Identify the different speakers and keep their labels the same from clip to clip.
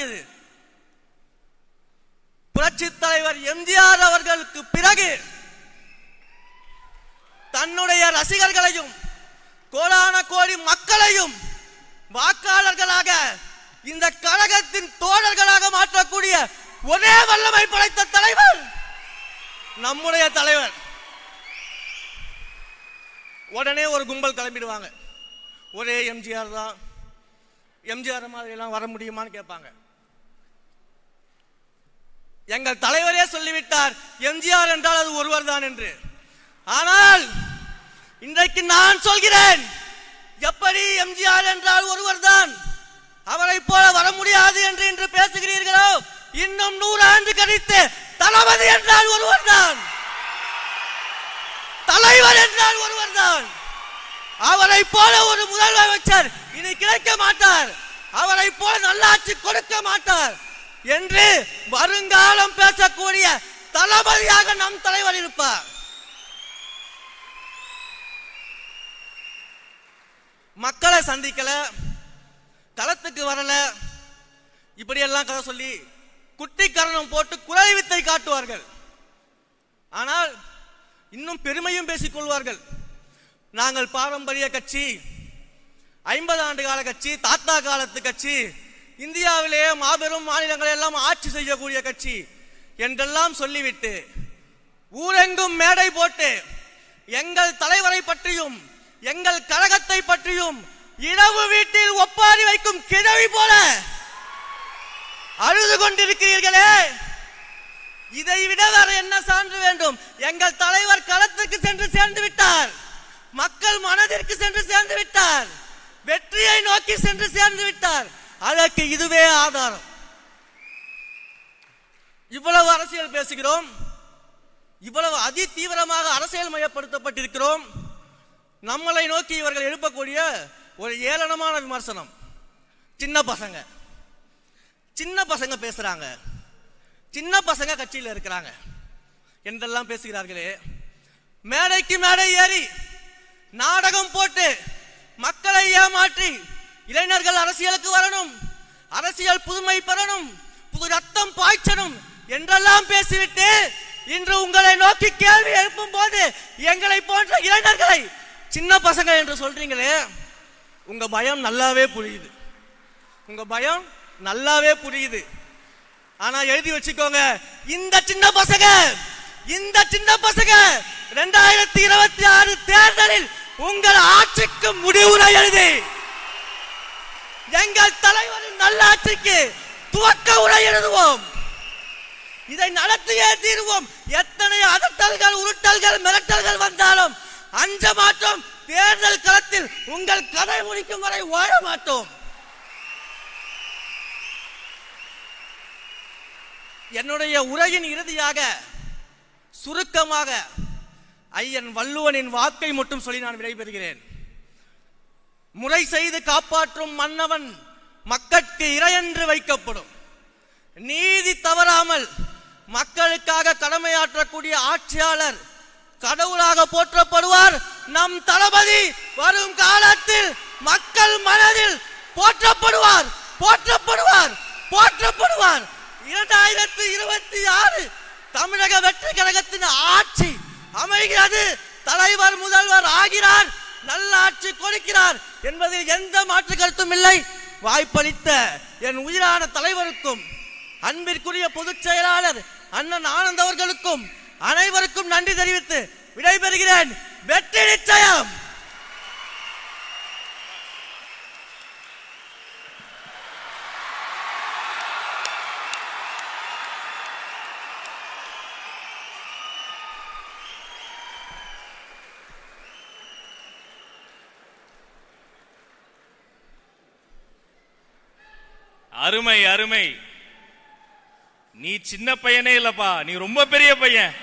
Speaker 1: தோன்றியது. புரட்சி தலைவர் எம்ஜிஆர் அவர்களுக்கு பிறகு தன்னுடைய ரசிகர்களையும் கோடான கோடி மக்களையும் வாக்காளர்களாக இந்த கழகத்தின் தோழர்களாக மாற்றக்கூடிய ஒரே வல்லமை படைத்த தலைவர் நம்முடைய தலைவர். உடனே ஒரு கும்பல் கிளம்பிடுவாங்க. ஒரே எம்ஜிஆர் தான், எம்ஜிஆர் மாதிரி எல்லாம் வர முடியுமான்னு கேட்பாங்க. எங்கள் தலைவரே சொல்லிவிட்டார் எம்ஜிஆர் என்றால் அது ஒருவர் தான் என்று. ஆனால் இன்றைக்கு நான் சொல்கிறேன், எப்படி எம்ஜிஆர் என்றால் ஒருவர் தான், அவரை போல வர முடியாது என்று இன்று பேசுகிறீர்களோ, இன்னும் 100 ஆண்டு கழித்து தளபதி என்றால் ஒருவர் தான், தலைவர் என்றால் ஒருவர் தான். அவரை போல ஒரு முதலமைச்சர் இனி கிடைக்க மாட்டார், அவரை போல நல்லாட்சி கொடுக்க மாட்டார் என்று வருங்காலம் பேசக்கூடிய தளபதியாக நம் தலைவர் இருப்பார். மக்களை சந்திக்கல, களத்துக்கு வரல, இப்படியெல்லாம் கதை சொல்லி குட்டிக்கரணம் போட்டு குறை வித்தை காட்டுவார்கள். ஆனால் இன்னும் பெருமையும் பேசிக் கொள்வார்கள். நாங்கள் பாரம்பரிய கட்சி, 50 ஆண்டு கால கட்சி, தாத்தா காலத்து கட்சி, இந்தியாவிலேயே மாபெரும் மாநிலங்களை எல்லாம் ஆட்சி செய்யக்கூடிய கட்சி என்றெல்லாம் சொல்லிவிட்டு ஊரெங்கும் மேடை போட்டு எங்கள் தலைவரை பற்றியும் எங்கள் கழகத்தை பற்றியும் இரவு வீட்டில் ஒப்பாரி வைக்கும் கிழவி போல அழுது கொண்டிருக்கிறீர்களே, இதை விட வேற என்ன சான்று வேண்டும்? எங்கள் தலைவர் களத்திற்கு சென்று சேர்ந்து விட்டார், மக்கள் மனதிற்கு சென்று சேர்ந்து விட்டார், வெற்றியை நோக்கி சென்று சேர்ந்து விட்டார். அதற்கு இதுவே ஆதாரம். இவ்வளவு அரசியல் பேசுகிறோம், இவ்வளவு அதி தீவிரமாக அரசியல் மயப்படுத்தப்பட்டிருக்கிறோம். நம்மளை நோக்கி இவர்கள் எழுப்பக்கூடிய ஒரு ஏளனமான விமர்சனம், சின்ன பசங்க பேசுறாங்க, சின்ன பசங்க கட்சியில் இருக்கிறாங்க என்றெல்லாம் பேசுகிறார்களே. மேடைக்கு மேடை ஏறி நாடகம் போட்டு மக்களை ஏமாற்றி இளைஞர்கள் அரசியலுக்கு வரணும், அரசியல் புதுமை பெறணும், புது ரத்தம் பாய்ச்சணும் என்றெல்லாம் பேசிவிட்டு இன்று உங்களை நோக்கி கேள்வி எழுப்பும் போது எங்களை போன்ற இளைஞர்களை சின்ன பசங்க என்று சொல்றீங்களே, உங்க பயம் நல்லாவே புரியுது, உங்க பயம் நல்லாவே புரியுது. ஆனா எழுதி வச்சுக்கோங்க, இந்த சின்ன பசங்க 2026 தேர்தலில் உங்கள் ஆட்சிக்கு முடிவுரை எழுதி எங்கள் தலைவரின் நல்லாட்சிக்கு துவக்க உரை எழுதுவோம். இதை நடத்தியே தீர்வோம். எத்தனை அதட்டல்கள், உருட்டல்கள், மிரட்டல்கள் வந்தாலும் அஞ்ச மாட்டோம். தேர்தல் களத்தில் உங்கள் கதை முடிக்கும் வரை ஓட மாட்டோம். என்னுடைய உரையின் இறுதியாக சுருக்கமாக ஐயன் வள்ளுவனின் வாக்கை மட்டும் சொல்லி நான் விடைபெறுகிறேன். முறை செய்து காப்பாற்றும் மன்னவன் மக்களுக்கு இறையென்று வைக்கப்படும். நீதி தவறாமல் மக்களுக்காக கடமையாற்றக்கூடிய ஆட்சியாளர் கடவுளாக போற்றப்படுவார். நம் தளபதி வரும் காலத்தில் மக்கள் மனதில் போற்றப்படுவார், போற்றப்படுவார், போற்றப்படுவார். 2026 தமிழக வெற்றி கழகத்தின் ஆட்சி அமைகிறது. தலைவர் முதல்வர் ஆகிறார், நல்லாட்சி கொடுக்கிறார் என்பதில் எந்த மாற்று கருத்தும் இல்லை. வாய்ப்பளித்த என் உயிரான தலைவருக்கும் அன்பிற்குரிய பொதுச் செயலாளர் அண்ணன் ஆனந்த் அவர்களுக்கும் அனைவருக்கும் நன்றி தெரிவித்து விடைபெறுகிறேன். வெற்றி நிச்சயம்.
Speaker 2: அருமை அருமை. நீ சின்ன பையனே இல்லப்பா, நீ ரொம்ப பெரிய பையன்.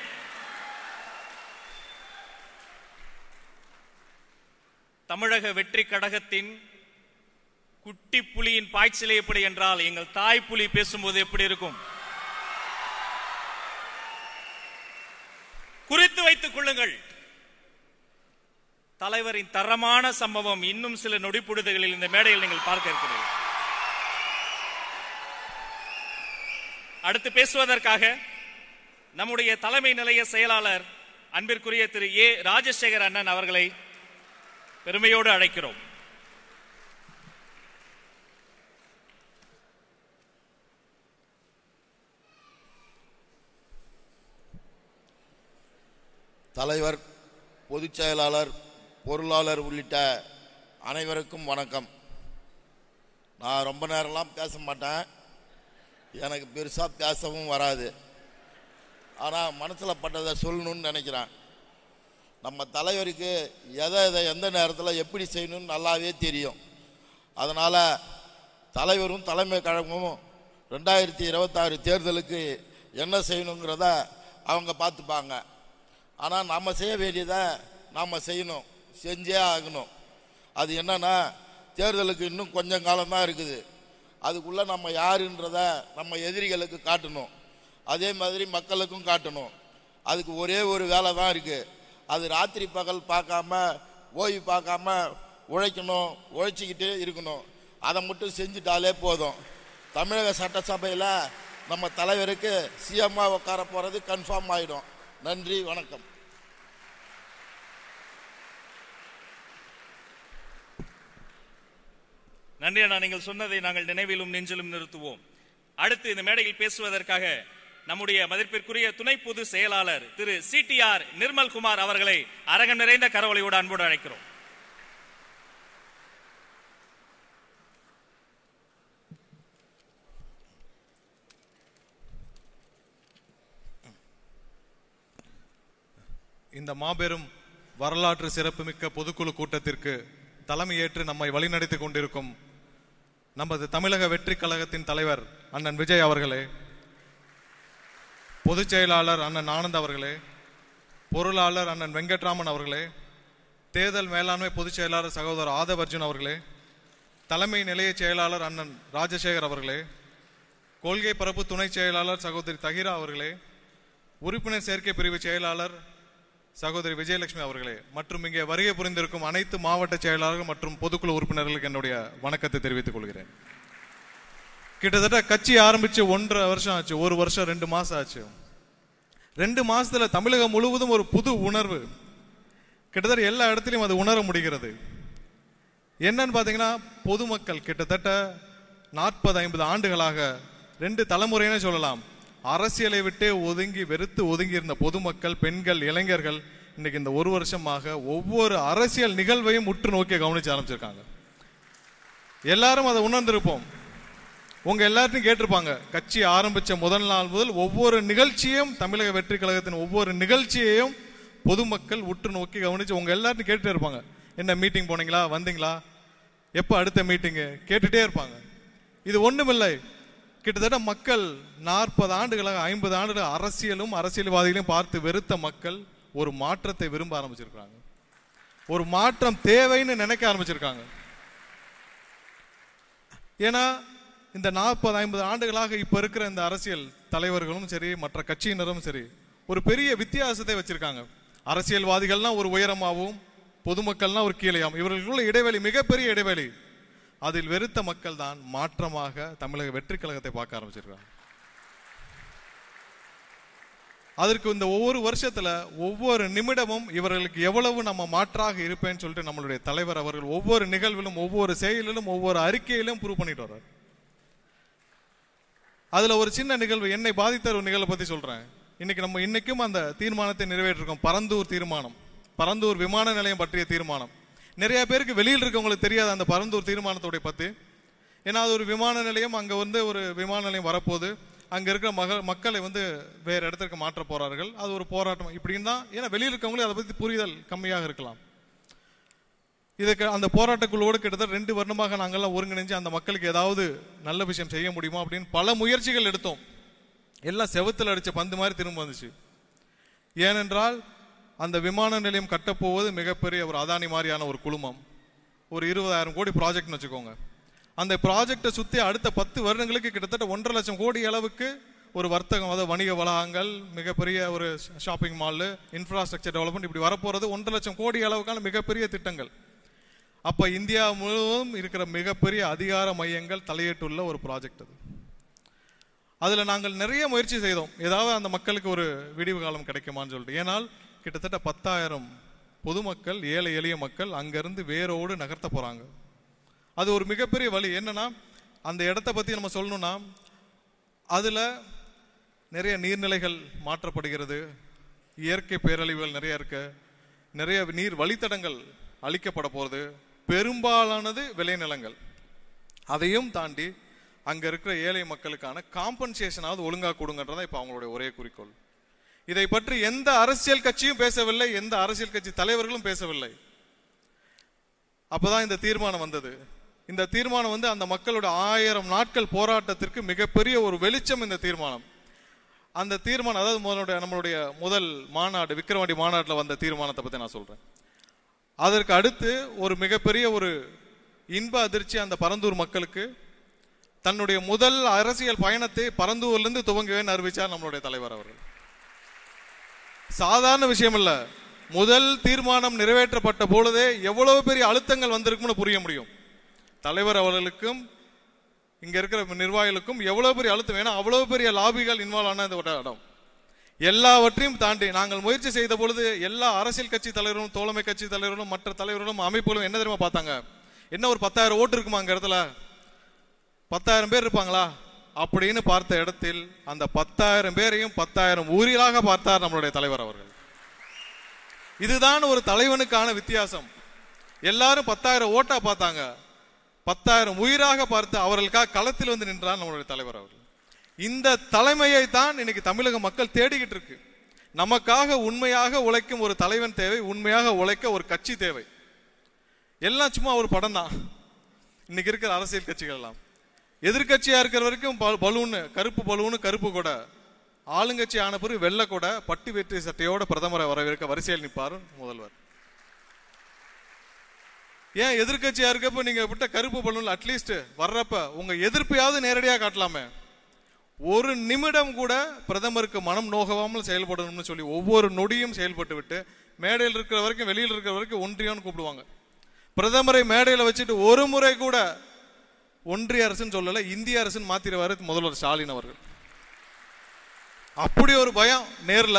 Speaker 2: தமிழக வெற்றி கழகத்தின் குட்டி புலியின் பாய்ச்சல் எப்படி என்றால் எங்கள் தாய் புலி பேசும்போது எப்படி இருக்கும் குறித்து வைத்துக் கொள்ளுங்கள். தலைவரின் தரமான சம்பவம் இன்னும் சில நொடிப்புடுதல்களில் இந்த மேடையில் நீங்கள் பார்க்க இருக்கிறீர்கள். அடுத்து பேசுவதற்காக நம்முடைய தலைமை நிலைய செயலாளர் அன்பிற்குரிய திரு ஏ ராஜசேகர் அண்ணன் அவர்களை பெருமையோடு அழைக்கிறோம்.
Speaker 3: தலைவர், பொதுச் செயலாளர், பொருளாளர் உள்ளிட்ட அனைவருக்கும் வணக்கம். நான் ரொம்ப நேரம்லாம் பேச மாட்டேன், எனக்கு பெருசாக பேசவும் வராது. ஆனால் மனசில் பட்டதை சொல்லணும்னு நினைக்கிறேன். நம்ம தலைவருக்கு எதை எந்த நேரத்தில் எப்படி செய்யணும்னு நல்லாவே தெரியும். அதனால் தலைவரும் தலைமை கழகமும் 2026 தேர்தலுக்கு என்ன செய்யணுங்கிறத அவங்க பார்த்துப்பாங்க. ஆனால் நம்ம செய்ய வேண்டியதை நாம் செய்யணும், செஞ்சே ஆகணும். அது என்னன்னா, தேர்தலுக்கு இன்னும் கொஞ்சம் காலம்தான் இருக்குது. அதுக்குள்ளே நம்ம யாருன்றத நம்ம எதிரிகளுக்கு காட்டணும், அதே மாதிரி மக்களுக்கும் காட்டணும். அதுக்கு ஒரே ஒரு வேலை தான் இருக்குது. அது ராத்திரி பகல் பார்க்காம, ஓய்வு பார்க்காம உழைக்கணும், உழைச்சிக்கிட்டே இருக்கணும். அதை மட்டும் செஞ்சுட்டாலே போதும். தமிழக சட்டசபையில் நம்ம தலைவருக்கு சிஎம்மாக உட்கார போகிறது கன்ஃபார்ம் ஆகிடும். நன்றி, வணக்கம்.
Speaker 2: நன்றி அண்ணா, நீங்கள் சொன்னதை நாங்கள் நினைவிலும் நெஞ்சிலும் நிறுத்துவோம். அடுத்து இந்த மேடையில் பேசுவதற்காக நம்முடைய மதிப்பிற்குரிய துணை பொது செயலாளர் திரு CTR நிர்மல்குமார் அவர்களை அரங்கம் நிறைந்த கரவொலியோடு அன்போடு அழைக்கிறோம்.
Speaker 4: இந்த மாபெரும் வரலாற்று சிறப்புமிக்க பொதுக்குழு கூட்டத்திற்கு தலைமையேற்று நம்மை வழிநடத்தி கொண்டிருக்கும் நமது தமிழக வெற்றி கழகத்தின் தலைவர் அண்ணன் விஜய் அவர்களே, பொதுச் செயலாளர் அண்ணன் ஆனந்த் அவர்களே, பொருளாளர் அண்ணன் வெங்கட்ராமன் அவர்களே, தேர்தல் மேலாண்மை பொதுச் செயலாளர் சகோதரர் ஆதவ் அர்ஜுன் அவர்களே, தலைமை நிலைய செயலாளர் அண்ணன் ராஜசேகர் அவர்களே, கொள்கை பரப்பு துணை செயலாளர் சகோதரி தஹிரா அவர்களே, உறுப்பினர் சேர்க்கை பிரிவு செயலாளர் சகோதரி விஜயலட்சுமி அவர்களே, மற்றும் இங்கே வருகை புரிந்திருக்கும் அனைத்து மாவட்ட செயலாளர்கள் மற்றும் பொதுக்குழு உறுப்பினர்களுக்கு என்னுடைய வணக்கத்தை தெரிவித்துக் கொள்கிறேன். கிட்டத்தட்ட கட்சி ஆரம்பிச்சு 1.5 வருஷம் ஆச்சு, 1 வருஷம் 2 மாசம் ஆச்சு. 2 மாசத்துல தமிழகம் முழுவதும் ஒரு புது உணர்வு, கிட்டத்தட்ட எல்லா இடத்துலையும் அது உணர முடிகிறது. என்னன்னு பாத்தீங்கன்னா, பொதுமக்கள் கிட்டத்தட்ட 40-50 ஆண்டுகளாக 2 தலைமுறைன்னு சொல்லலாம், அரசியலை விட்டே ஒதுங்கி வெறுத்து ஒதுங்கி இருந்த பொதுமக்கள், பெண்கள், இளைஞர்கள் இன்னைக்கு இந்த 1 வருஷமாக ஒவ்வொரு அரசியல் நிகழ்வையும் உற்று நோக்கி கவனிச்சு ஆரம்பிச்சிருக்காங்க. எல்லாரும் அதை உணர்ந்திருப்போம். உங்க எல்லாத்தையும் கேட்டிருப்பாங்க, கட்சி ஆரம்பிச்ச முதல் நாள் முதல் ஒவ்வொரு நிகழ்ச்சியும், தமிழக வெற்றி கழகத்தின் ஒவ்வொரு நிகழ்ச்சியையும் பொதுமக்கள் உற்று நோக்கி கவனிச்சு உங்க எல்லாத்தையும் கேட்டுட்டே இருப்பாங்க. என்ன மீட்டிங் போனீங்களா, வந்தீங்களா, எப்ப அடுத்த மீட்டிங்கு கேட்டுட்டே இருப்பாங்க. இது ஒண்ணுமில்லை, கிட்டத்தட்ட மக்கள் 40 ஆண்டுகளாக 50 ஆண்டுகள் அரசியலும் அரசியல்வாதிகளையும் பார்த்து வெறுத்த மக்கள் ஒரு மாற்றத்தை விரும்ப ஆரம்பிச்சிருக்காங்க. ஒரு மாற்றம் தேவைன்னு நினைக்க ஆரம்பிச்சிருக்காங்க. ஏன்னா இந்த 40-50 ஆண்டுகளாக இப்ப இருக்கிற இந்த அரசியல் தலைவர்களும் சரி, மற்ற கட்சியினரும் சரி, ஒரு பெரிய வித்தியாசத்தை வச்சிருக்காங்க. அரசியல்வாதிகள்னா ஒரு உயரமாகவும், பொதுமக்கள்னா ஒரு கீழையாகவும், இவர்களுக்குள்ள இடைவெளி, மிகப்பெரிய இடைவெளி. அதில் வெறுத்த மக்கள் தான் மாற்றமாக தமிழக வெற்றி கழகத்தை பார்க்க ஆரம்பிச்சிருக்காங்க. அதற்கு இந்த ஒவ்வொரு வருஷத்துல ஒவ்வொரு நிமிடமும் இவர்களுக்கு எவ்வளவு நம்ம மாற்றாக இருப்பேன்னு சொல்லிட்டு நம்மளுடைய தலைவர் அவர்கள் ஒவ்வொரு நிகழ்விலும், ஒவ்வொரு செயலிலும், ஒவ்வொரு அறிக்கையிலும் ப்ரூவ் பண்ணிட்டு வர்றார். அதுல ஒரு சின்ன நிகழ்வு, என்னை பாதித்த ஒரு நிகழ்வை பத்தி சொல்றேன். இன்னைக்கும் அந்த தீர்மானத்தை நிறைவேற்றிருக்கோம். பரந்தூர் தீர்மானம், பரந்தூர் விமான நிலையம் பற்றிய தீர்மானம். நிறைய பேருக்கு வெளியில் இருக்கவங்களுக்கு தெரியாது அந்த பரந்தூர் தீர்மானத்தோடைய பத்தி. ஏன்னா அது ஒரு விமான நிலையம், அங்க ஒரு விமான நிலையம் வரப்போகுது, அங்க இருக்கிற மக்களை வேற இடத்திற்கு மாற்ற போறார்கள், அது ஒரு போராட்டம் இப்படின்னு தான். ஏன்னா வெளியில் இருக்கவங்களுக்கு அதை பத்தி புரிதல் கம்மியாக இருக்கலாம். இதுக்கு அந்த போராட்டக்குழுவோடு கிட்டத்தட்ட 2 வருடமாக நாங்கள்லாம் ஒருங்கிணைஞ்சு அந்த மக்களுக்கு ஏதாவது நல்ல விஷயம் செய்ய முடியுமா அப்படின்னு பல முயற்சிகள் எடுத்தோம். எல்லாம் செவுத்துல அடிச்ச பந்து மாதிரி திரும்ப வந்துச்சு. ஏனென்றால் அந்த விமான நிலையம் கட்டப்போவது மிகப்பெரிய ஒரு அதானி மாதிரியான ஒரு குழுமம், ஒரு 20,000 கோடி ப்ராஜெக்ட்னு வச்சுக்கோங்க. அந்த ப்ராஜெக்டை சுற்றி அடுத்த 10 வருடங்களுக்கு கிட்டத்தட்ட 1.5 லட்சம் கோடி அளவுக்கு ஒரு வர்த்தகம், அதாவது வணிக வளாகங்கள், மிகப்பெரிய ஒரு ஷாப்பிங் மால், இன்ஃப்ராஸ்ட்ரக்சர் டெவலப்மெண்ட், இப்படி வரப்போறது 1.5 லட்சம் கோடி அளவுக்கான மிகப்பெரிய திட்டங்கள். அப்ப இந்தியா முழுவதும் இருக்கிற மிகப்பெரிய அதிகார மையங்கள் தலையிட்டுள்ள ஒரு ப்ராஜெக்ட் அது. அதில் நாங்கள் நிறைய முயற்சி செய்தோம், ஏதாவது அந்த மக்களுக்கு ஒரு விடிவு காலம் கிடைக்குமான்னு சொல்லிட்டு. ஏனால் கிட்டத்தட்ட 10,000 பொதுமக்கள், ஏழை எளிய மக்கள் அங்கேருந்து வேரோடு நகர்த்த போகிறாங்க. அது ஒரு மிகப்பெரிய வழி. என்னன்னா, அந்த இடத்த பற்றி நம்ம சொல்லணும்னா, அதில் நிறைய நீர்நிலைகள் மாற்றப்படுகிறது, இயற்கை பேரழிவுகள் நிறைய இருக்கு, நிறைய நீர் வழித்தடங்கள் அழிக்கப்பட போகிறது, பெரும்பாலானது விளைநிலங்கள். அதையும் தாண்டி அங்கே இருக்கிற ஏழை மக்களுக்கான காம்பன்சேஷனாவது ஒழுங்காக கொடுங்கன்றதான் இப்போ அவங்களுடைய ஒரே குறிக்கோள். இதை பற்றி எந்த அரசியல் கட்சியும் பேசவில்லை, எந்த அரசியல் கட்சி தலைவர்களும் பேசவில்லை. அப்போதான் இந்த தீர்மானம் வந்தது. இந்த தீர்மானம் வந்து அந்த மக்களோட 1000 நாட்கள் போராட்டத்திற்கு மிகப்பெரிய ஒரு வெளிச்சம் இந்த தீர்மானம். அந்த தீர்மானம், அதாவது நம்மளுடைய முதல் மாநாடு விக்கிரவாண்டி மாநாட்டில் வந்த தீர்மானத்தை பற்றி நான் சொல்கிறேன். அதற்கு அடுத்து ஒரு மிகப்பெரிய ஒரு இன்ப அதிர்ச்சி அந்த பரந்தூர் மக்களுக்கு. தன்னுடைய முதல் அரசியல் பயணத்தை பரந்தூர்லேருந்து துவங்குவேன்னு அறிவிச்சார் நம்மளுடைய தலைவர் அவர்கள். சாதாரண விஷயம் இல்ல. முதல் தீர்மானம் நிறைவேற்றப்பட்ட பொழுதே எவ்வளவு பெரிய அழுத்தங்கள் வந்திருக்கும்னு புரிய முடியும். தலைவர் அவர்களுக்கும் இங்க இருக்கிற நிர்வாகிகளுக்கும் எவ்வளவு பெரிய அழுத்தம், ஏன்னா அவ்வளவு பெரிய லாபிகள் இன்வால்வ் ஆன இந்த இடம். எல்லாவற்றையும் தாண்டி நாங்கள் முயற்சி செய்த பொழுது எல்லா அரசியல் கட்சி தலைவர்களும், தோழமை கட்சி தலைவர்களும், மற்ற தலைவர்களும், அமைப்புகளும் என்ன தெரியுமா பார்த்தாங்க? என்ன ஒரு 10,000 ஓட்டு இருக்குமா அங்க இடத்துல? 10,000 பேர் இருப்பாங்களா அப்படின்னு பார்த்த இடத்தில் அந்த 10,000 பேரையும் 10,000 ஊரிலாக பார்த்தார் நம்மளுடைய தலைவர் அவர்கள். இதுதான் ஒரு தலைவனுக்கான வித்தியாசம். எல்லாரும் 10,000 ஓட்டா பார்த்தாங்க, 10,000 உயிராக பார்த்து அவர்களுக்காக களத்தில் வந்து நின்றார் நம்மளுடைய தலைவர் அவர்கள். இந்த தலைமையை தான் இன்னைக்கு தமிழக மக்கள் தேடிக்கிட்டு இருக்கு. நமக்காக உண்மையாக உழைக்கும் ஒரு தலைவன் தேவை, உண்மையாக உழைக்க ஒரு கட்சி தேவை. எல்லாம் சும்மா ஒரு படம் தான் இன்னைக்கு இருக்கிற அரசியல் கட்சிகள் எல்லாம். எதிர்கட்சியா இருக்கிற வரைக்கும் பலூனு, கருப்பு பலூனு, கருப்பு கொடை. ஆளுங்கட்சி ஆன பிறகு வெள்ளை கொடை, பட்டு வேட்டி சட்டையோட பிரதமரை வரவேற்க வரிசையில் நிற்பார் முதல்வர். ஏன் எதிர்கட்சியா இருக்கப்ப நீங்க விட்ட கருப்பு பலூன்ல அட்லீஸ்ட் வர்றப்ப உங்க எதிர்ப்பையாவது நேரடியாக காட்டலாமே. ஒரு நிமிடம் கூட பிரதமருக்கு மனம் நோகாமல் செயல்படணும்னு சொல்லி ஒவ்வொரு நொடியும் செயல்பட்டு விட்டு மேடையில் இருக்கிற வரைக்கும், வெளியில் இருக்கிற வரைக்கும் ஒன்றியம்னு கூப்பிடுவாங்க. பிரதமரை மேடையில் வச்சுட்டு ஒரு முறை கூட ஒன்றிய அரசுன்னு சொல்லல, இந்திய அரசுன்னு மாத்திடுவாரு முதல்வர் ஸ்டாலின் அவர்கள். அப்படி ஒரு பயம் நேர்ல.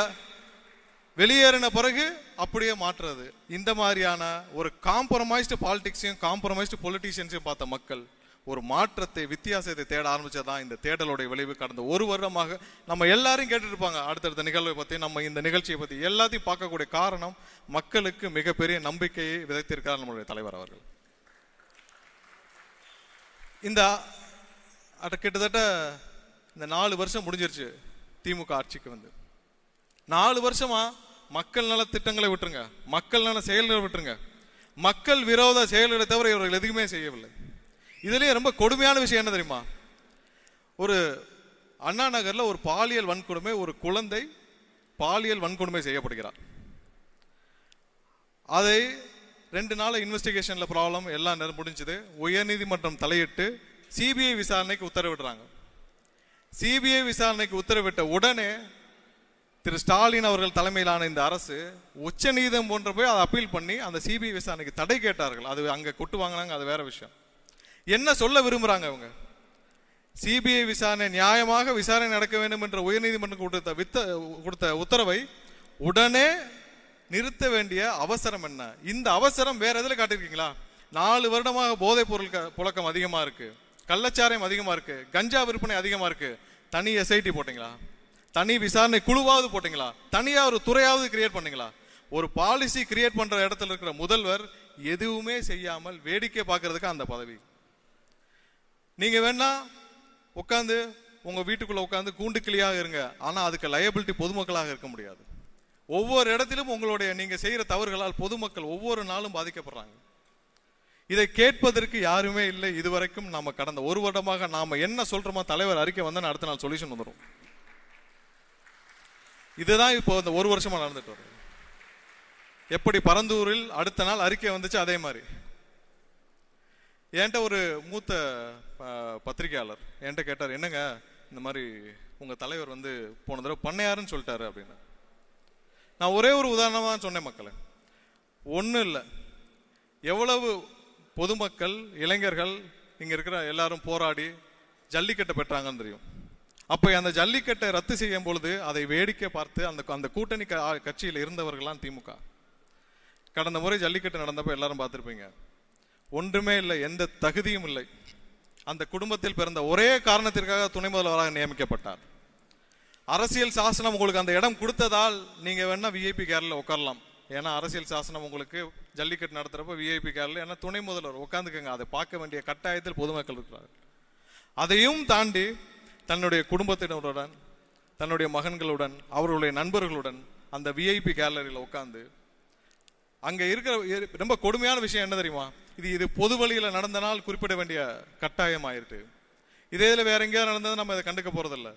Speaker 4: வெளியேறின பிறகு அப்படியே மாற்றுறது. இந்த மாதிரியான ஒரு காம்ப்ரமைஸ்டு பாலிடிக்ஸையும் காம்ப்ரமைஸ்டு பொலிட்டீஷியன்ஸையும் பார்த்த மக்கள் ஒரு மாற்றத்தை, வித்தியாசத்தை தேட ஆரம்பிச்சதான் இந்த தேடலுடைய விளைவு. கடந்த ஒரு வருடமாக நம்ம எல்லாரையும் கேட்டுட்டு இருப்பாங்க அடுத்தடுத்த நிகழ்வை பத்தி, நம்ம இந்த நிகழ்ச்சியை பத்தி எல்லாத்தையும் பார்க்கக்கூடிய காரணம் மக்களுக்கு மிகப்பெரிய நம்பிக்கையை விதைத்திருக்கிறார் நம்மளுடைய தலைவர் அவர்கள். இந்த கிட்டத்தட்ட இந்த 4 வருஷம் முடிஞ்சிருச்சு திமுக ஆட்சிக்கு வந்து. 4 வருஷமா மக்கள் நல திட்டங்களை விட்டுருங்க, மக்கள் நல செயல்களை விட்டுருங்க, மக்கள் விரோத செயல்களை தவிர இவர்கள் எதுவுமே செய்யவில்லை. இதுலயே ரொம்ப கொடுமையான விஷயம் என்ன தெரியுமா? ஒரு அண்ணா நகர்ல ஒரு பாலியல் வன்கொடுமை, ஒரு குழந்தை பாலியல் வன்கொடுமை செய்யப்படுகிறார். அதை 2 நாள் இன்வெஸ்டிகேஷன்ல ப்ராப்ளம் எல்லாம் முடிஞ்சது. உயர்நீதிமன்றம் தலையிட்டு சிபிஐ விசாரணைக்கு உத்தரவிடுறாங்க. சிபிஐ விசாரணைக்கு உத்தரவிட்ட உடனே திரு ஸ்டாலின் அவர்கள் தலைமையிலான இந்த அரசு உச்ச நீதிமன்றம் போய் அதை அப்பீல் பண்ணி அந்த சிபிஐ விசாரணைக்கு தடை கேட்டார்கள். அது அங்க கொட்டு வாங்கினாங்க, அது வேற விஷயம். என்ன சொல்ல விரும்புறாங்க அவங்க? சிபிஐ விசாரணை நியாயமாக விசாரணை நடக்க வேண்டும் என்ற உயர்நீதிமன்றம் கொடுத்த உத்தரவை உடனே நிறுத்த வேண்டிய அவசரம் என்ன? இந்த அவசரம் வேற எதுல காட்டிருக்கீங்களா? 4 வருடமாக போதைப் பொருள் புழக்கம் அதிகமா இருக்கு, கள்ளச்சாராயம் அதிகமா இருக்கு, கஞ்சா விற்பனை அதிகமா இருக்கு. தனி எஸ்ஐடி போட்டீங்களா? தனி விசாரணை குழுவாவது போட்டீங்களா? தனியா ஒரு துறையாவது கிரியேட் பண்ணீங்களா? ஒரு பாலிசி கிரியேட் பண்ற இடத்துல இருக்கிற முதல்வர் எதுவுமே செய்யாமல் வேடிக்கை பார்க்கறதுக்கு அந்த பதவி. நீங்க வேணா உட்காந்து உங்க வீட்டுக்குள்ள உட்காந்து கூண்டு கிளியாக இருங்க, ஆனா அதுக்கு லயபிலிட்டி பொதுமக்களாக இருக்க முடியாது. ஒவ்வொரு இடத்திலும் உங்களுடைய நீங்க செய்யற தவறுகளால் பொதுமக்கள் ஒவ்வொரு நாளும் பாதிக்கப்படுறாங்க. இதை கேட்பதற்கு யாருமே இல்லை. இதுவரைக்கும் நாம கடந்த 1 வருடமாக நாம என்ன சொல்றோமோ தலைவர் அறிக்கை வந்தா அடுத்த நாள் சொல்யூஷன் வந்துடும். இதுதான் இப்போ இந்த 1 வருஷமா நடந்துட்டு வருது. எப்படி பரந்தூரில் அடுத்த நாள் அறிக்கை வந்துச்சு, அதே மாதிரி என்கிட்ட ஒரு மூத்த பத்திரிகையாளர் என்கிட்ட கேட்டார், என்னங்க இந்த மாதிரி உங்க தலைவர் வந்து போன தடவை பண்ணையாருன்னு சொல்லிட்டாரு அப்படின்னு. நான் ஒரே ஒரு உதாரணமா சொன்னேன் மக்களே, ஒன்றும் இல்லை, எவ்வளவு பொதுமக்கள், இளைஞர்கள் இங்க இருக்கிற எல்லாரும் போராடி ஜல்லிக்கட்டை பெற்றாங்கன்னு தெரியும். அப்ப அந்த ஜல்லிக்கட்டை ரத்து செய்யும் பொழுது அதை வேடிக்கை பார்த்து அந்த கூட்டணி கட்சியில் இருந்தவர்கள்லாம் திமுக. கடந்த முறை ஜல்லிக்கட்டு நடந்தப்ப எல்லாரும் பார்த்திருப்பீங்க. ஒன்றுமே இல்லை, எந்த தகுதியும் இல்லை. அந்த குடும்பத்தில் பிறந்த ஒரே காரணத்திற்காக துணை முதல்வராக நியமிக்கப்பட்டார். அரசியல் சாசனம் உங்களுக்கு அந்த இடம் கொடுத்ததால் நீங்க வேணா விஐபி கேரளில் உட்காரலாம். ஏன்னா அரசியல் சாசனம் உங்களுக்கு ஜல்லிக்கட்டு நடத்துறப்ப விஐபி கேரளில் ஏன்னா துணை முதல்வர் உட்காந்துக்கங்க, அதை பார்க்க வேண்டிய கட்டாயத்தில் பொதுமக்கள் இருக்கிறார்கள். அதையும் தாண்டி தன்னுடைய குடும்பத்தினருடன், தன்னுடைய மகன்களுடன், அவர்களுடைய நண்பர்களுடன் அந்த விஐபி கேலரியில் உட்காந்து அங்க இருக்கிற ரொம்ப கொடுமையான விஷயம் என்ன தெரியுமா? இது பொது வழியில் நடந்தனால் குறிப்பிட வேண்டிய கட்டாயம் ஆயிருக்கு. இதே இதில் வேற எங்கேயாவது நடந்தது நம்ம இதை கண்டுக்க போறதில்லை.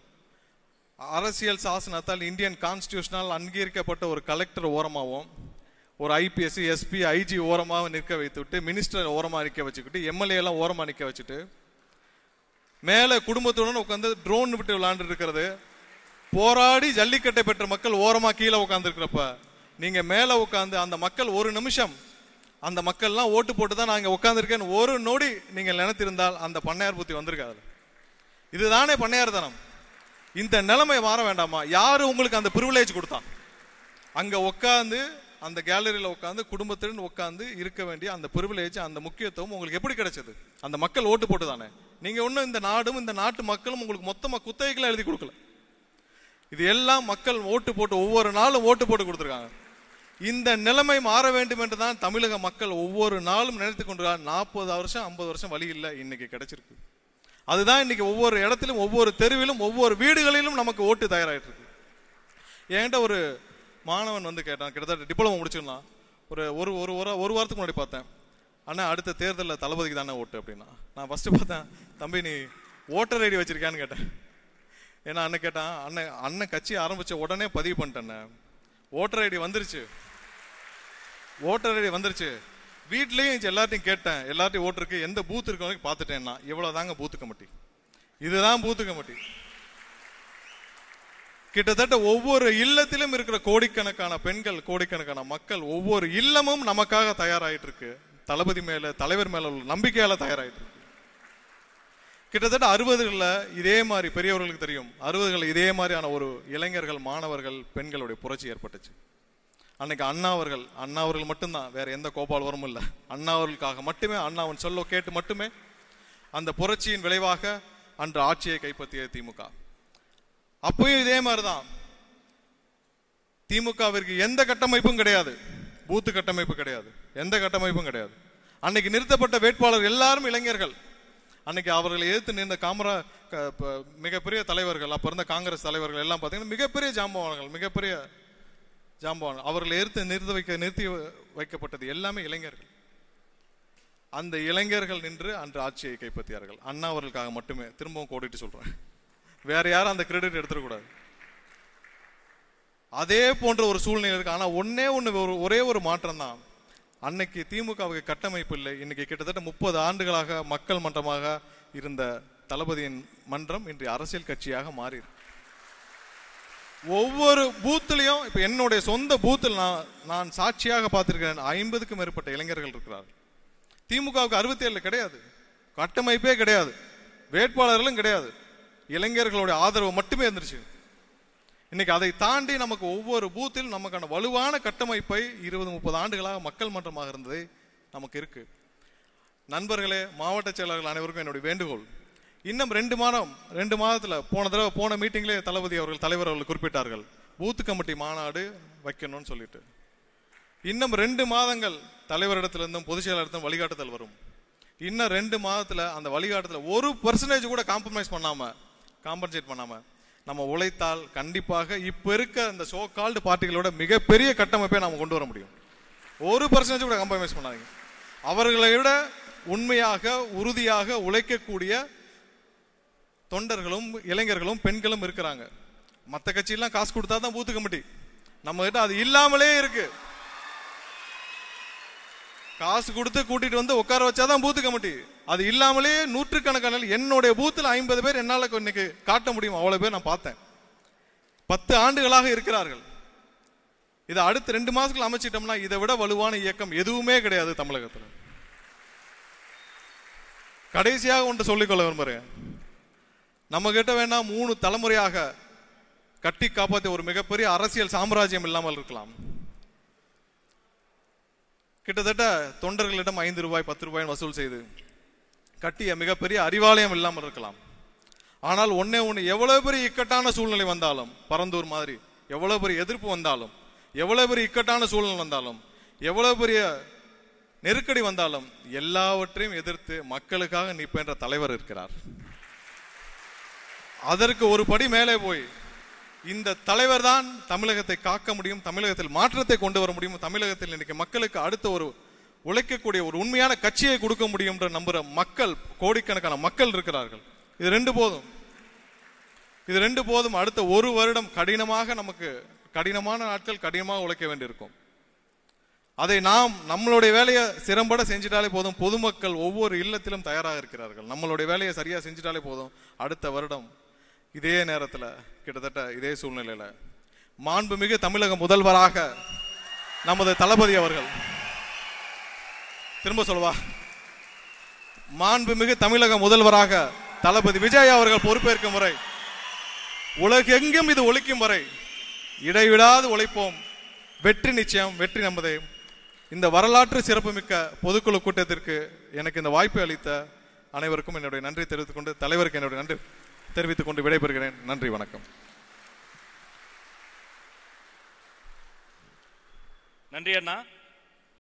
Speaker 4: அரசியல் சாசனத்தால் இந்தியன் கான்ஸ்டிடியூஷனால் அங்கீகரிக்கப்பட்ட ஒரு கலெக்டர் ஓரமாகவும், ஒரு ஐபிஎஸ், எஸ்பி, ஐஜி ஓரமாக நிற்க வைத்துவிட்டு, மினிஸ்டர் ஓரமாக நிற்க வச்சுக்கிட்டு, எம்எல்ஏ எல்லாம் ஓரமாக நிற்க வச்சுட்டு, மேலே குடும்பத்துடன் உட்காந்து ட்ரோன் விட்டு விளையாண்டு இருக்கிறது, போராடி ஜல்லிக்கட்டை பெற்ற மக்கள் ஓரமாக கீழே உட்கார்ந்து இருக்கிறப்ப நீங்க மேலே உட்காந்து அந்த மக்கள் ஒரு நிமிஷம் அந்த மக்கள்லாம் ஓட்டு போட்டு தான் நான் இங்கே உட்காந்துருக்கேன்னு ஒரு நொடி நீங்கள் நினைத்திருந்தால் அந்த பண்ணையார் புத்தி வந்திருக்காது. இதுதானே பண்ணையார் தனம். இந்த நிலைமை மாற வேண்டாமா? யாரு உங்களுக்கு அந்த பிரிவிலேஜ் கொடுத்தான்? அங்க உட்காந்து அந்த கேலரியில் உட்காந்து குடும்பத்துடன் உட்காந்து இருக்க வேண்டிய அந்த பிரிவிலேஜ், அந்த முக்கியத்துவம் உங்களுக்கு எப்படி கிடைச்சது? அந்த மக்கள் ஓட்டு போட்டு தானே. நீங்க ஒன்றும் இந்த நாடும் இந்த நாட்டு மக்களும் உங்களுக்கு மொத்தமா குத்தகைகளை எழுதி கொடுக்கல. இது எல்லாம் மக்கள் ஓட்டு போட்டு ஒவ்வொரு நாளும் ஓட்டு போட்டு கொடுத்துருக்காங்க. இந்த நிலைமை மாற வேண்டும் என்று தான் தமிழக மக்கள் ஒவ்வொரு நாளும் நினைத்து கொண்டிருக்காங்க. 40 வருஷம் 50 வருஷம் வழி இல்லை, இன்னைக்கு கிடைச்சிருக்கு. அதுதான் இன்னைக்கு ஒவ்வொரு இடத்திலும், ஒவ்வொரு தெருவிலும், ஒவ்வொரு வீடுகளிலும் நமக்கு ஓட்டு தயாராகிட்டு இருக்கு. என்கிட்ட ஒரு மாணவன் வந்து கேட்டான், கிட்டத்தட்ட டிப்ளமோ முடிச்சிடலாம், ஒரு வாரத்துக்கு முன்னாடி பார்த்தேன். அண்ணா அடுத்த தேர்தலில் தளபதிக்கு தானே ஓட்டு அப்படின்னா. நான் ஃபர்ஸ்ட் பார்த்தேன், தம்பி நீ ஓட்டர் ஐடி வச்சிருக்கியான்னு கேட்டேன். ஏன்னா அண்ணன் கேட்டான், அண்ணன் கட்சி ஆரம்பிச்ச உடனே பதிவு பண்ணிட்டேன், ஓட்டர் ஐடி வந்துருச்சு, ஓட்டர் ஐடி வந்துருச்சு. வீட்லயும் எல்லார்ட்டையும் கேட்டேன், எல்லார்ட்டையும் ஓட்டருக்கு எந்த பூத் இருக்கு பார்த்துட்டேன்னா, இவ்வளவுதாங்க பூத்து கமிட்டி, இதுதான் பூத்து கமிட்டி. கிட்டத்தட்ட ஒவ்வொரு இல்லத்திலும் இருக்கிற கோடிக்கணக்கான பெண்கள், கோடிக்கணக்கான மக்கள், ஒவ்வொரு இல்லமும் நமக்காக தயாராயிட்டு இருக்கு. தளபதி மேல, தலைவர் மேல உள்ள நம்பிக்கையால தயாராயிட்டு இருக்கு. கிட்டத்தட்ட 60களில் இதே மாதிரி, பெரியவர்களுக்கு தெரியும், 60களில் இதே மாதிரியான ஒரு இளைஞர்கள், மாணவர்கள், பெண்களுடைய புரட்சி ஏற்பட்டுச்சு. அன்னைக்கு அண்ணா அவர்கள் மட்டும்தான், வேற எந்த கோபால்வரும் இல்லை. அண்ணா அவர்களுக்காக மட்டுமே, அண்ணாவின் சொல்ல கேட்டு மட்டுமே அந்த புரட்சியின் விளைவாக அன்று ஆட்சியை கைப்பற்றிய திமுக. அப்பயும் இதே மாதிரிதான். திமுகவிற்கு எந்த கட்டமைப்பும் கிடையாது, பூத்து கட்டமைப்பு கிடையாது, எந்த கட்டமைப்பும் கிடையாது. அன்னைக்கு நிறுத்தப்பட்ட வேட்பாளர் எல்லாரும் இளைஞர்கள். அன்னைக்கு அவர்களை எதிர்த்து நின்ற மிகப்பெரிய தலைவர்கள், அப்ப இருந்த காங்கிரஸ் தலைவர்கள் எல்லாம் பார்த்தீங்கன்னா மிகப்பெரிய ஜாம்பவான்கள். அவர்களை எதிர்த்து நிறுத்தி வைக்கப்பட்டது எல்லாமே இளைஞர்கள். அந்த இளைஞர்கள் நின்று அன்று ஆட்சியை கைப்பற்றியார்கள். அண்ணா அவர்களுக்காக மட்டுமே. திரும்பவும் கோடிட்டு சொல்றேன், வேற யாரும் அந்த கிரெடிட் எடுத்துடக்கூடாது. அதே போன்ற ஒரு சூழ்நிலை இருக்கு. ஆனா ஒரே ஒரு மாற்றம் தான். அன்னைக்கு திமுகவுக்கு கட்டமைப்பு இல்லை. இன்னைக்கு கிட்டத்தட்ட 30 ஆண்டுகளாக மக்கள் மன்றமாக இருந்த தளபதியின் மன்றம் இன்று அரசியல் கட்சியாக மாறி. ஒவ்வொரு பூத்திலையும், இப்ப என்னுடைய சொந்த பூத்தில் நான் சாட்சியாக பார்த்திருக்கிறேன், 50க்கும் மேற்பட்ட இளைஞர்கள் இருக்கிறார்கள். திமுகவுக்கு 67 கிடையாது, கட்டமைப்பே கிடையாது, வேட்பாளர்களும் கிடையாது, இளைஞர்களுடைய ஆதரவு மட்டுமே இருந்துச்சு. இன்னைக்கு அதை தாண்டி நமக்கு ஒவ்வொரு பூத்தில் நமக்கான வலுவான கட்டமைப்பை 20-30 ஆண்டுகளாக மக்கள் மன்றமாக இருந்தது நமக்கு இருக்கு. நண்பர்களே, மாவட்ட செயலாளர்கள் அனைவருக்கும் என்னுடைய வேண்டுகோள், இன்னும் 2 மாதத்துல, போன மீட்டிங்லேயே தலைவர் அவர்கள் குறிப்பிட்டார்கள், பூத்து கமிட்டி மாநாடு வைக்கணும்னு சொல்லிட்டு. இன்னும் 2 மாதங்கள் தலைவரிடத்திலிருந்தும் பொதுச் செயலாளரிடத்தும் வழிகாட்டுதல் வரும். இன்னும் 2 மாதத்துல அந்த வழிகாட்டுதல் 1% கூட காம்பன்சேட் பண்ணாம நம்ம உழைத்தால் கண்டிப்பாக இப்ப இருக்க இந்த சோ கால்டு பார்ட்டிகளோட மிகப்பெரிய கட்டமைப்பை நாம கொண்டு வர முடியும். 1% கூட காம்ப்ரமைஸ் பண்ணாதீங்க. அவர்களை விட உண்மையாக, உறுதியாக உழைக்கக்கூடிய தொண்டர்களும், இளைஞர்களும், பெண்களும் இருக்கிறாங்க. மற்ற கட்சியெல்லாம் காசு கொடுத்தா தான் பூத்து கமிட்டி, நம்ம கிட்ட அது இல்லாமலே இருக்கு. காசு கொடுத்து கூட்டிட்டு வந்து உட்கார வச்சாதான் பூத்து கமிட்டி. அது இல்லாமலே நூற்றுக்கணக்கான, என்னுடைய பூத்துல 50 பேர் என்னால இன்னைக்கு காட்ட முடியும், அவ்வளவு பேர் நான் பார்த்தேன். 10 ஆண்டுகளாக இருக்கிறார்கள். இதை அடுத்த 2 மாசத்துக்கு அமைச்சிட்டோம்னா இதை விட வலுவான இயக்கம் எதுவுமே கிடையாது தமிழகத்தில். கடைசியாக ஒன்று சொல்லிக்கொள்ள விரும்புறேன், நம்ம கிட்ட வேணா 3 தலைமுறையாக கட்டி காப்பாற்றிய ஒரு மிகப்பெரிய அரசியல் சாம்ராஜ்யம் இல்லாமல் இருக்கலாம். கிட்டத்தட்ட தொண்டர்களிடம் 5 ரூபாய் 10 ரூபாய் வசூல் செய்து கட்டிய மிகப்பெரிய அறிவாலயம் இல்லாமல் இருக்கலாம். ஆனால் ஒன்னே ஒன்று, எவ்வளவு பெரிய இக்கட்டான சூழ்நிலை வந்தாலும், பரந்தூர் மாதிரி எவ்வளவு பெரிய எதிர்ப்பு வந்தாலும், எவ்வளவு பெரிய இக்கட்டான சூழ்நிலை வந்தாலும், எவ்வளவு பெரிய நெருக்கடி வந்தாலும் எல்லாவற்றையும் எதிர்த்து மக்களுக்காக நிற்பென்ற தலைவர் இருக்கிறார். அதற்கு ஒரு படி மேலே போய் இந்த தலைவர் தான் தமிழகத்தை காக்க முடியும், தமிழகத்தில் மாற்றத்தை கொண்டு வர முடியும், தமிழகத்தில் இன்னைக்கு மக்களுக்கு அடுத்த ஒரு உழைக்கக்கூடிய ஒரு உண்மையான கட்சியை கொடுக்க முடியும் என்று நம்புற மக்கள், கோடிக்கணக்கான மக்கள் இருக்கிறார்கள். இது 2 போதும், இது 2 போதும். அடுத்த 1 வருடம் கடினமாக, நமக்கு கடினமான நாட்கள், கடினமாக உழைக்க வேண்டியிருக்கும். அதை நாம் நம்மளுடைய வேலையை சிறம்பட செஞ்சிட்டாலே போதும். பொதுமக்கள் ஒவ்வொரு இல்லத்திலும் தயாராக இருக்கிறார்கள். நம்மளுடைய வேலையை சரியா செஞ்சிட்டாலே போதும். அடுத்த வருடம் இதே நேரத்தில், கிட்டத்தட்ட இதே சூழ்நிலையில மாண்புமிகு தமிழக முதல்வராக நமது தளபதி அவர்கள், திரும்ப சொல்வா, மாண்புமிகு தமிழக முதல்வராக தளபதி விஜய் அவர்கள் பொறுப்பேற்கும் வரை, உலகெங்கும் இது ஒழிக்கும் வரை இடைவிடாது உழைப்போம். வெற்றி நிச்சயம், வெற்றி நமதே. இந்த வரலாற்று சிறப்புமிக்க பொதுக்குழு கூட்டத்திற்கு எனக்கு இந்த வாய்ப்பை அளித்த அனைவருக்கும் என்னுடைய நன்றி தெரிவித்துக் கொண்டு, தலைவருக்கு என்னுடைய நன்றி தெரிவித்துக் கொண்டு விடைபெறுகிறேன். நன்றி, வணக்கம்.
Speaker 2: நன்றி அண்ணா.